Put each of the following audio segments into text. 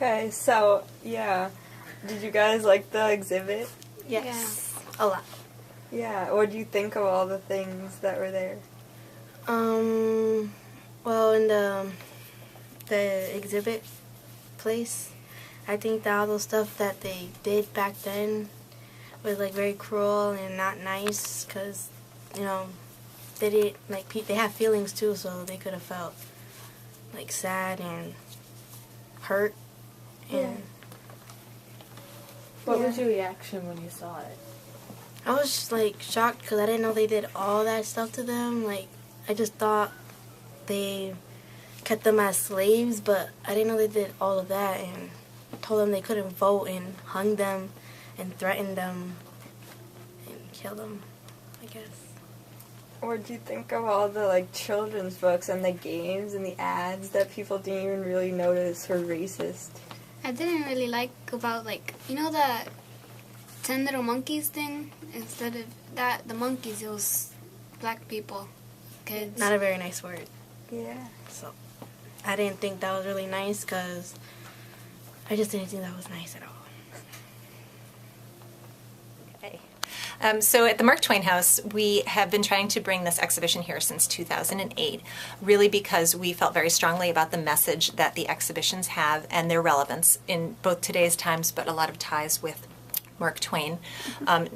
Okay, so, yeah. Did you guys like the exhibit? Yes. Yeah. A lot. Yeah, what do you think of all the things that were there? Well, in the exhibit place, I think that all the stuff that they did back then was, like, very cruel and not nice, because, you know, they did, like, they have feelings, too, so they could have felt, like, sad and hurt. Yeah. What was your reaction when you saw it? I was just, like, shocked because I didn't know they did all that stuff to them. Like, I just thought they kept them as slaves, but I didn't know they did all of that and told them they couldn't vote and hung them and threatened them and killed them, I guess. What do you think of all the, like, children's books and the games and the ads that people didn't even really notice were racist? I didn't really like about, like, you know that 10 Little Monkeys thing? Instead of that, the monkeys, it was black people, kids. Not a very nice word. Yeah. So I didn't think that was really nice because I just didn't think that was nice at all. So at the Mark Twain House, we have been trying to bring this exhibition here since 2008, really because we felt very strongly about the message that the exhibitions have and their relevance in both today's times, but a lot of ties with Mark Twain.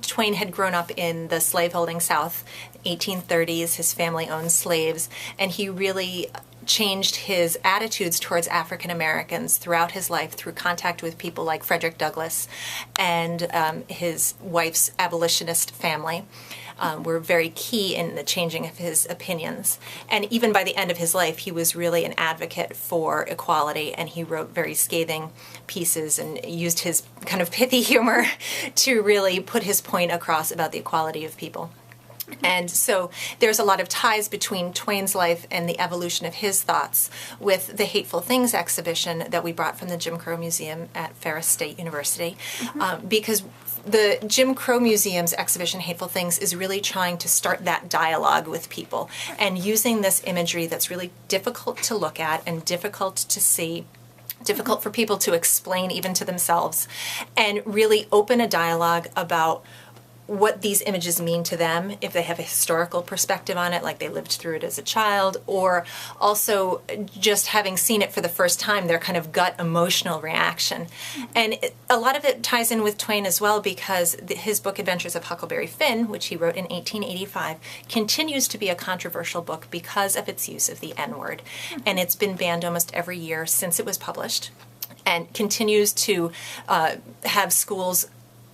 Twain had grown up in the slaveholding South, 1830s, his family owned slaves, and he really changed his attitudes towards African Americans throughout his life through contact with people like Frederick Douglass and his wife's abolitionist family. Were very key in the changing of his opinions. And even by the end of his life, he was really an advocate for equality, and he wrote very scathing pieces and used his kind of pithy humor to really put his point across about the equality of people. And so there's a lot of ties between Twain's life and the evolution of his thoughts with the Hateful Things exhibition that we brought from the Jim Crow Museum at Ferris State University, because the Jim Crow Museum's exhibition, Hateful Things, is really trying to start that dialogue with people and using this imagery that's really difficult to look at and difficult to see, difficult for people to explain even to themselves, and really open a dialogue about what these images mean to them, if they have a historical perspective on it, like they lived through it as a child, or also just having seen it for the first time, their kind of gut emotional reaction. And a lot of it ties in with Twain as well, because his book Adventures of Huckleberry Finn, which he wrote in 1885, continues to be a controversial book because of its use of the N-word. And it's been banned almost every year since it was published, and continues to have schools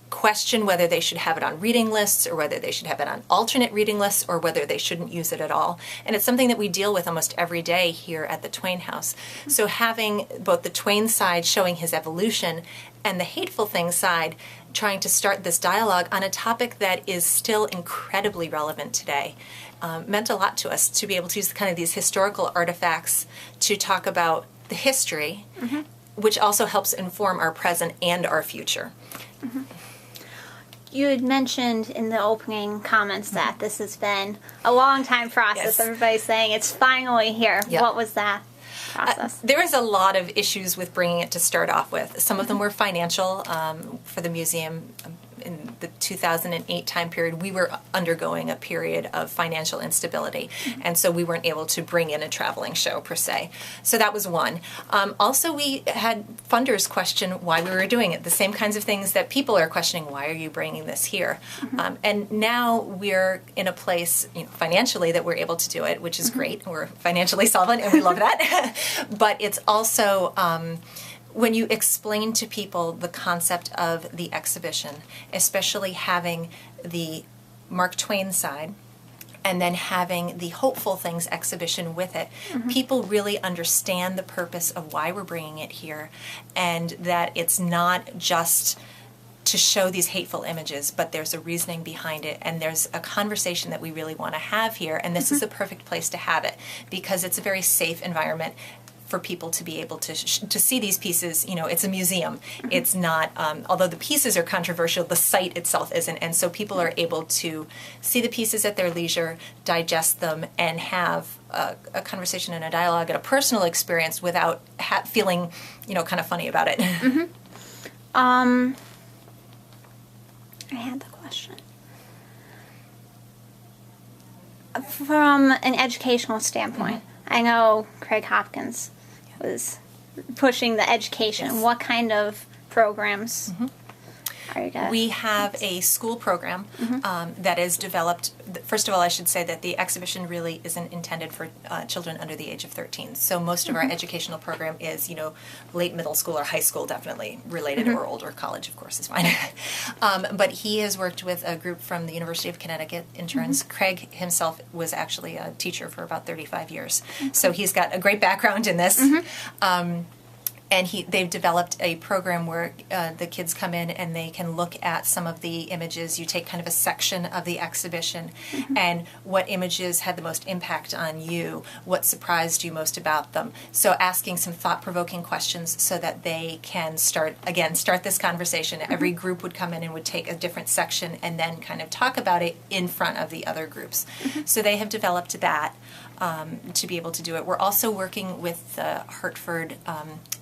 question whether they should have it on reading lists or whether they should have it on alternate reading lists or whether they shouldn't use it at all. And it's something that we deal with almost every day here at the Twain House. So having both the Twain side showing his evolution and the Hateful Things side trying to start this dialogue on a topic that is still incredibly relevant today meant a lot to us, to be able to use kind of these historical artifacts to talk about the history, which also helps inform our present and our future. You had mentioned in the opening comments that this has been a long time process. Yes. Everybody's saying it's finally here. Yep. What was that process? There was a lot of issues with bringing it to start off with. Some of them were financial for the museum. in the 2008 time period, we were undergoing a period of financial instability. And so we weren't able to bring in a traveling show per se. So that was one. Also, we had funders question why we were doing it. The same kinds of things that people are questioning, why are you bringing this here? And now we're in a place, financially, that we're able to do it, which is great. We're financially solvent and we love that. But it's also, when you explain to people the concept of the exhibition, especially having the Mark Twain side, and then having the Hopeful Things exhibition with it, people really understand the purpose of why we're bringing it here, and that it's not just to show these hateful images, but there's a reasoning behind it, and there's a conversation that we really want to have here, and this is the perfect place to have it, because it's a very safe environment for people to be able to see these pieces. It's a museum. It's not, although the pieces are controversial, the site itself isn't. And so people are able to see the pieces at their leisure, digest them, and have a conversation and a dialogue and a personal experience without feeling, kind of funny about it. I had the question. From an educational standpoint, I know Craig Hopkins was pushing the education. Yes. What kind of programs are you guys? We have a school program that is developed. First of all, I should say that the exhibition really isn't intended for children under the age of 13. So most of our educational program is, late middle school or high school, definitely related, or older. College, of course, is fine. But he has worked with a group from the University of Connecticut, interns. Craig himself was actually a teacher for about 35 years. So he's got a great background in this. And they've developed a program where the kids come in and they can look at some of the images. You take kind of a section of the exhibition and what images had the most impact on you, what surprised you most about them. So asking some thought-provoking questions so that they can start this conversation. Every group would come in and would take a different section and then kind of talk about it in front of the other groups. So they have developed that to be able to do it. We're also working with the Hartford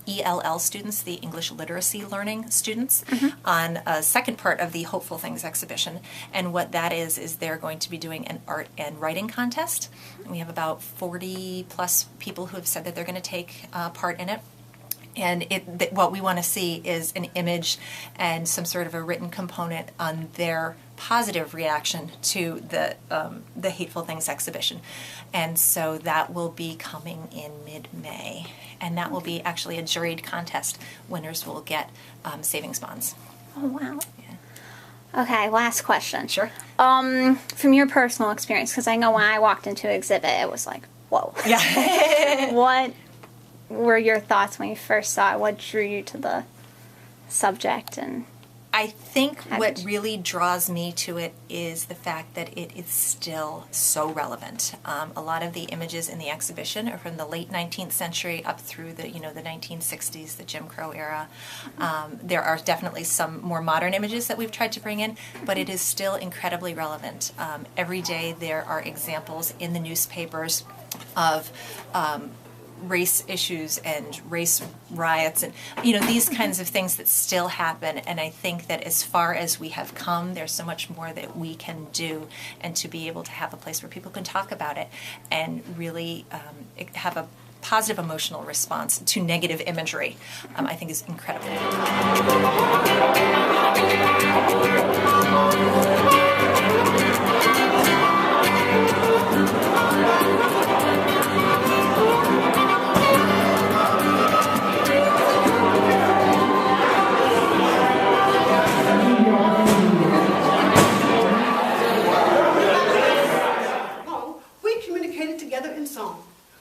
ELL students, the English Literacy Learning students, on a second part of the Hopeful Things exhibition. And what that is they're going to be doing an art and writing contest. We have about 40 plus people who have said that they're going to take part in it. And what we want to see is an image and some sort of a written component on their positive reaction to the Hateful Things exhibition. And so that will be coming in mid-May. And that will be actually a juried contest. Winners will get savings bonds. Oh, wow. Yeah. Okay, last question. Sure. From your personal experience, because I know when I walked into an exhibit, it was like, whoa. Yeah. What were your thoughts when you first saw it? What drew you to the subject? And I think what really draws me to it is the fact that it is still so relevant. A lot of the images in the exhibition are from the late 19th century up through the 1960s, the Jim Crow era. There are definitely some more modern images that we've tried to bring in, but it is still incredibly relevant. Every day there are examples in the newspapers of race issues and race riots and these kinds of things that still happen. And I think that as far as we have come, there's so much more that we can do, and to be able to have a place where people can talk about it and really have a positive emotional response to negative imagery, I think is incredible.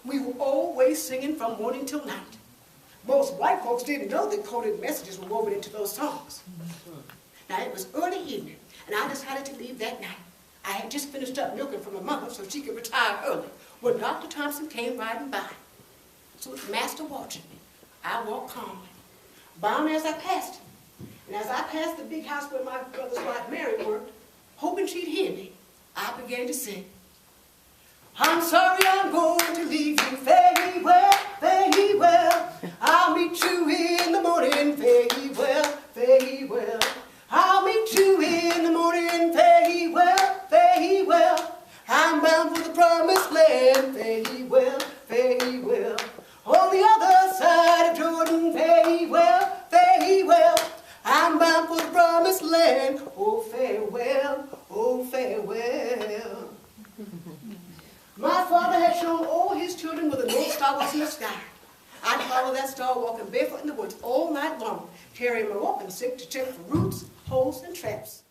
We were always singing from morning till night. Most white folks didn't know that coded messages were woven into those songs. Now, it was early evening, and I decided to leave that night. I had just finished up milking for my mother so she could retire early when Dr. Thompson came riding by. So with the master watching me, I walked calmly, bowing as I passed him. And as I passed the big house where my brother's wife Mary worked, hoping she'd hear me, I began to sing. I'm sorry I'm going to leave you, very well, very well. I'll meet you in the morning, very well, very well. I'll meet you in singing, fare ye well, fare ye well. I'm bound for the promised land, fare ye well, fare ye well. On the other side of Jordan, fare ye well, fare ye well. I'm bound for the promised land, oh farewell, oh farewell. My father had shown all his children where the North Star was in the sky. I'd follow that star walking barefoot in the woods all night long, carrying my walking stick to check for roots, holes, and traps.